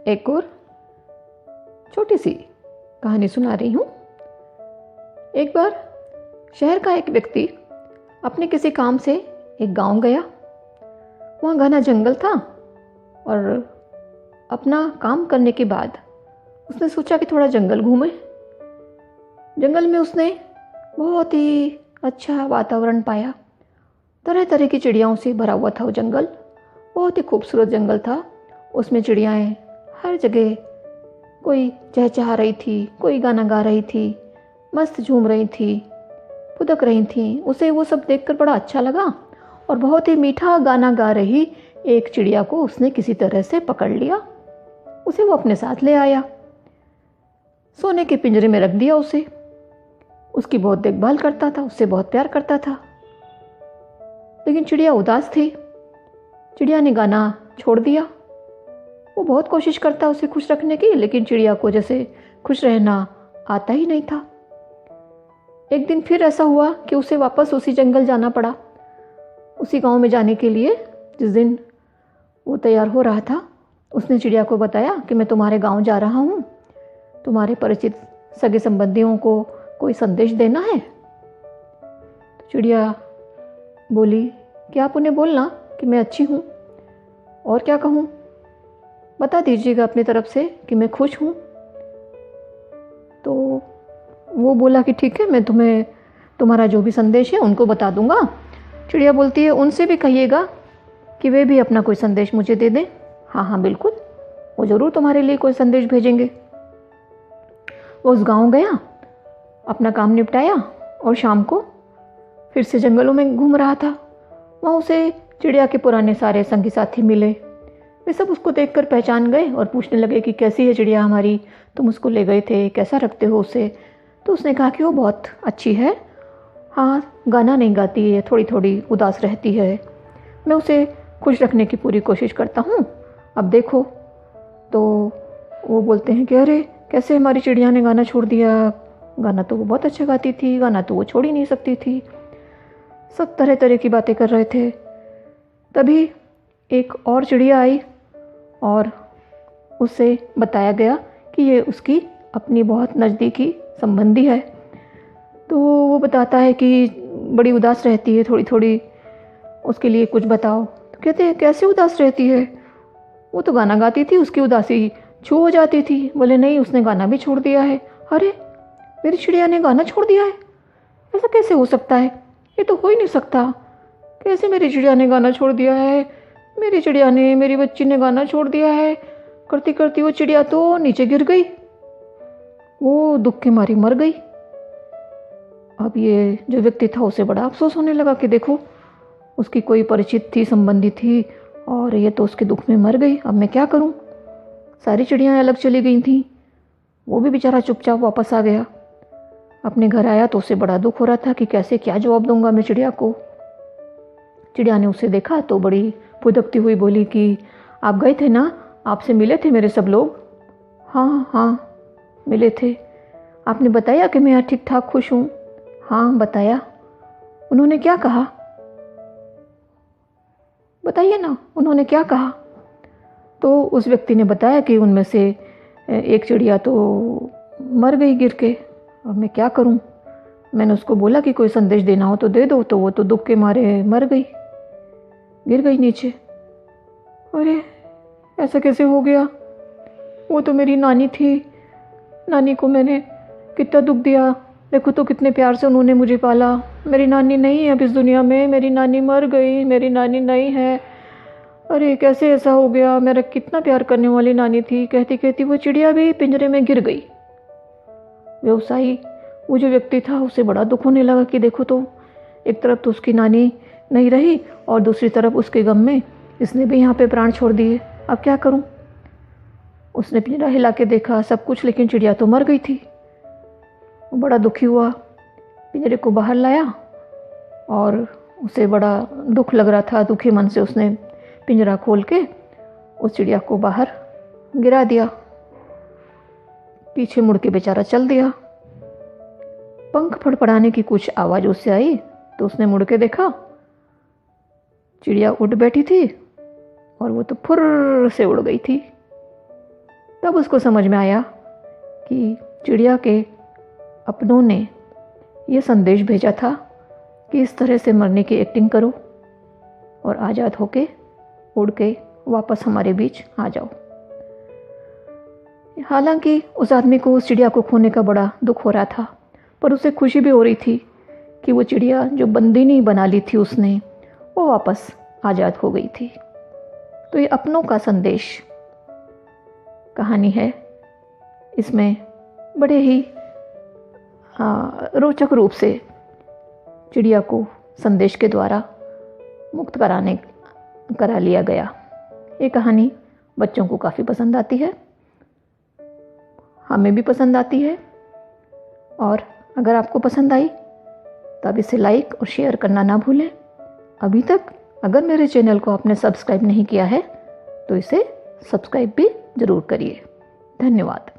एक और छोटी सी कहानी सुना रही हूँ। एक बार शहर का एक व्यक्ति अपने किसी काम से एक गांव गया। वहाँ घना जंगल था और अपना काम करने के बाद उसने सोचा कि थोड़ा जंगल घूमे। जंगल में उसने बहुत ही अच्छा वातावरण पाया। तरह तरह की चिड़ियाओं से भरा हुआ था वो जंगल। बहुत ही खूबसूरत जंगल था। उसमें चिड़ियाएँ हर जगह, कोई चहचहा रही थी, कोई गाना गा रही थी, मस्त झूम रही थी, फुदक रही थी। उसे वो सब देखकर बड़ा अच्छा लगा और बहुत ही मीठा गाना गा रही एक चिड़िया को उसने किसी तरह से पकड़ लिया। उसे वो अपने साथ ले आया, सोने के पिंजरे में रख दिया उसे। उसकी बहुत देखभाल करता था, उससे बहुत प्यार करता था। लेकिन चिड़िया उदास थी। चिड़िया ने गाना छोड़ दिया। वो बहुत कोशिश करता उसे खुश रखने की, लेकिन चिड़िया को जैसे खुश रहना आता ही नहीं था। एक दिन फिर ऐसा हुआ कि उसे वापस उसी जंगल जाना पड़ा, उसी गांव में जाने के लिए। जिस दिन वो तैयार हो रहा था, उसने चिड़िया को बताया कि मैं तुम्हारे गांव जा रहा हूँ, तुम्हारे परिचित सगे संबंधियों को कोई संदेश देना है। तो चिड़िया बोली कि आप उन्हें बोलना कि मैं अच्छी हूँ, और क्या कहूँ, बता दीजिएगा अपनी तरफ से कि मैं खुश हूँ। तो वो बोला कि ठीक है, मैं तुम्हें तुम्हारा जो भी संदेश है उनको बता दूंगा। चिड़िया बोलती है उनसे भी कहिएगा कि वे भी अपना कोई संदेश मुझे दे दें। हाँ हाँ बिल्कुल, वो ज़रूर तुम्हारे लिए कोई संदेश भेजेंगे। वो उस गांव गया, अपना काम निपटाया और शाम को फिर से जंगलों में घूम रहा था। वहाँ उसे चिड़िया के पुराने सारे संगी साथी मिले। वे सब उसको देखकर पहचान गए और पूछने लगे कि कैसी है चिड़िया हमारी, तुम उसको ले गए थे, कैसा रखते हो उसे। तो उसने कहा कि वो बहुत अच्छी है, हाँ गाना नहीं गाती है, थोड़ी थोड़ी उदास रहती है, मैं उसे खुश रखने की पूरी कोशिश करता हूँ, अब देखो। तो वो बोलते हैं कि अरे कैसे हमारी चिड़िया ने गाना छोड़ दिया, गाना तो वो बहुत अच्छा गाती थी, गाना तो वो छोड़ ही नहीं सकती थी। सब तरह तरह की बातें कर रहे थे। तभी एक और चिड़िया आई और उसे बताया गया कि ये उसकी अपनी बहुत नज़दीकी संबंधी है। तो वो बताता है कि बड़ी उदास रहती है थोड़ी थोड़ी, उसके लिए कुछ बताओ। तो कहते हैं कैसे उदास रहती है, वो तो गाना गाती थी, उसकी उदासी छू हो जाती थी। बोले नहीं, उसने गाना भी छोड़ दिया है। अरे मेरी चिड़िया ने गाना छोड़ दिया है, ऐसा कैसे हो सकता है, ये तो हो ही नहीं सकता। कैसे मेरी चिड़िया ने गाना छोड़ दिया है, मेरी चिड़िया ने, मेरी बच्ची ने गाना छोड़ दिया है। करती करती वो चिड़िया तो नीचे गिर गई, वो दुख के मारी मर गई। अब ये जो व्यक्ति था उसे बड़ा अफसोस होने लगा कि देखो उसकी कोई परिचित थी, संबंधी थी, और ये तो उसके दुख में मर गई, अब मैं क्या करूं। सारी चिड़ियाँ अलग चली गई थीं, वो भी बेचारा चुपचाप वापस आ गया। अपने घर आया तो उसे बड़ा दुख हो रहा था कि कैसे क्या जवाब दूंगा मैं चिड़िया को। चिड़िया ने उसे देखा तो बड़ी फुदकती हुई बोली कि आप गए थे ना, आपसे मिले थे मेरे सब लोग। हाँ हाँ मिले थे, आपने बताया कि मैं यहाँ ठीक ठाक खुश हूँ। हाँ बताया। उन्होंने क्या कहा, बताइए ना, उन्होंने क्या कहा। तो उस व्यक्ति ने बताया कि उनमें से एक चिड़िया तो मर गई गिर के, अब मैं क्या करूं। मैंने उसको बोला कि कोई संदेश देना हो तो दे दो, तो वो तो दुख के मारे मर गई, गिर गई नीचे। अरे ऐसा कैसे हो गया, वो तो मेरी नानी थी, नानी को मैंने कितना दुख दिया, देखो तो कितने प्यार से उन्होंने मुझे पाला। मेरी नानी नहीं है अब इस दुनिया में, मेरी नानी मर गई, मेरी नानी नहीं है। अरे कैसे ऐसा हो गया, मेरा कितना प्यार करने वाली नानी थी। कहती कहती वो चिड़िया भी पिंजरे में गिर गई। व्यवसायी, वो जो व्यक्ति था, उसे बड़ा दुख होने लगा कि देखो तो, एक तरफ तो उसकी नानी नहीं रही और दूसरी तरफ उसके गम में इसने भी यहाँ पे प्राण छोड़ दिए, अब क्या करूं। उसने पिंजरा हिला के देखा सब कुछ, लेकिन चिड़िया तो मर गई थी। वो बड़ा दुखी हुआ, पिंजरे को बाहर लाया और उसे बड़ा दुख लग रहा था। दुखी मन से उसने पिंजरा खोल के उस चिड़िया को बाहर गिरा दिया, पीछे मुड़ के बेचारा चल दिया। पंख फड़फड़ाने की कुछ आवाज़ उससे आई तो उसने मुड़ के देखा, चिड़िया उड़ बैठी थी और वो तो फुर्र से उड़ गई थी। तब उसको समझ में आया कि चिड़िया के अपनों ने ये संदेश भेजा था कि इस तरह से मरने की एक्टिंग करो और आज़ाद होके उड़ के वापस हमारे बीच आ जाओ। हालांकि उस आदमी को उस चिड़िया को खोने का बड़ा दुख हो रहा था, पर उसे खुशी भी हो रही थी कि वो चिड़िया जो बंदिनी बना ली थी उसने, वो वापस आज़ाद हो गई थी। तो ये अपनों का संदेश कहानी है। इसमें बड़े ही रोचक रूप से चिड़िया को संदेश के द्वारा मुक्त करा लिया गया। ये कहानी बच्चों को काफ़ी पसंद आती है, हमें भी पसंद आती है। और अगर आपको पसंद आई तो आप इसे लाइक और शेयर करना ना भूलें। अभी तक अगर मेरे चैनल को आपने सब्सक्राइब नहीं किया है तो इसे सब्सक्राइब भी ज़रूर करिए। धन्यवाद।